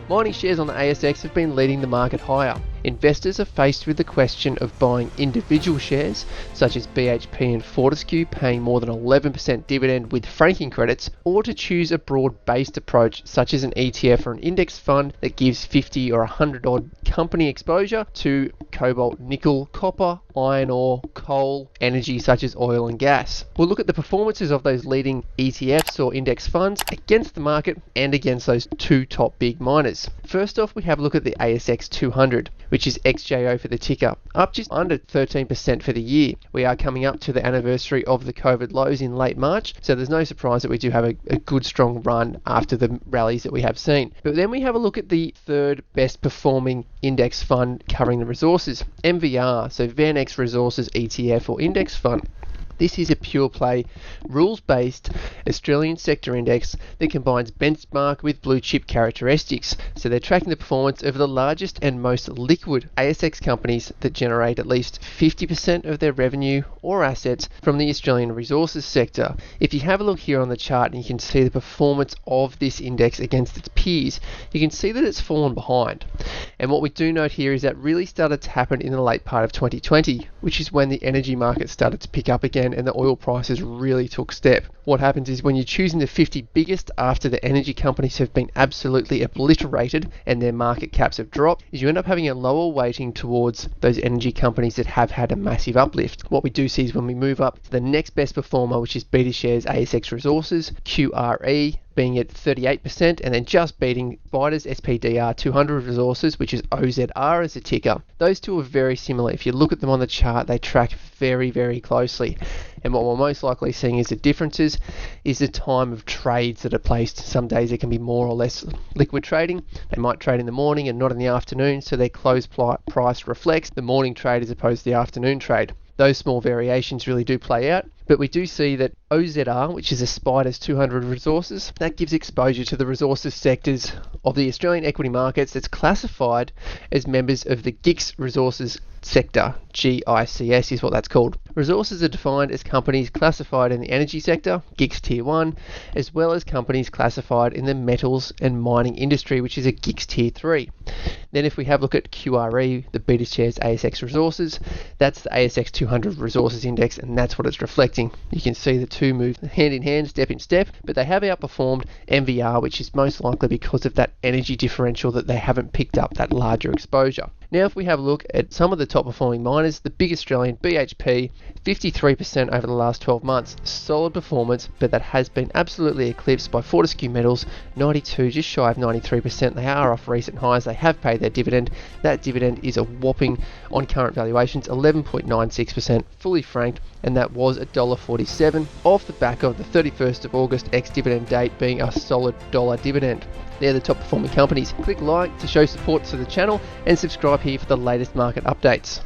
Mining shares on the ASX have been leading the market higher. Investors are faced with the question of buying individual shares, such as BHP and Fortescue paying more than 11% dividend with franking credits, or to choose a broad-based approach, such as an ETF or an index fund that gives 50 or 100 odd company exposure to cobalt, nickel, copper, iron ore, coal, energy such as oil and gas. We'll look at the performances of those leading ETFs or index funds against the market and against those two top big miners. First off, we have a look at the ASX 200, which is XJO for the ticker, up just under 13% for the year. We are coming up to the anniversary of the COVID lows in late March, so there's no surprise that we do have a good strong run after the rallies that we have seen. But then we have a look at the third best performing index fund covering the resources, MVR, so VanEck Resources ETF or index fund. This is a pure play, rules-based Australian sector index that combines benchmark with blue chip characteristics. So they're tracking the performance of the largest and most liquid ASX companies that generate at least 50% of their revenue or assets from the Australian resources sector. If you have a look here on the chart and you can see the performance of this index against its peers, you can see that it's fallen behind. And what we do note here is that really started to happen in the late part of 2020, which is when the energy market started to pick up again and the oil prices really took step. What happens is when you're choosing the 50 biggest after the energy companies have been absolutely obliterated and their market caps have dropped, is you end up having a lower weighting towards those energy companies that have had a massive uplift. What we do see is when we move up to the next best performer, which is BetaShares ASX Resources, QRE, being at 38%, and then just beating Spider's SPDR 200 Resources, which is OZR as a ticker. Those two are very similar. If you look at them on the chart, they track very, very closely. And what we're most likely seeing is the differences is the time of trades that are placed. Some days there can be more or less liquid trading. They might trade in the morning and not in the afternoon, so their close price reflects the morning trade as opposed to the afternoon trade. Those small variations really do play out, but we do see that OZR, which is a Spider's 200 Resources, that gives exposure to the resources sectors of the Australian equity markets that's classified as members of the GICS resources sector. GICS is what that's called. Resources are defined as companies classified in the energy sector, GICS Tier 1, as well as companies classified in the metals and mining industry, which is a GICS Tier 3. Then if we have a look at QRE, the BetaShares ASX Resources, that's the ASX 200 Resources Index, and that's what it's reflecting. You can see the two move hand in hand, step in step, but they have outperformed MVR, which is most likely because of that energy differential that they haven't picked up that larger exposure. Now if we have a look at some of the top performing miners, the big Australian BHP, 53% over the last 12 months. Solid performance, but that has been absolutely eclipsed by Fortescue Metals, 92, just shy of 93%. They are off recent highs. They have paid their dividend. That dividend is a whopping, on current valuations, 11.96%, fully franked, and that was $1.47 off the back of the 31st of August ex-dividend date being a solid dollar dividend. They're the top performing companies. Click like to show support to the channel and subscribe here for the latest market updates.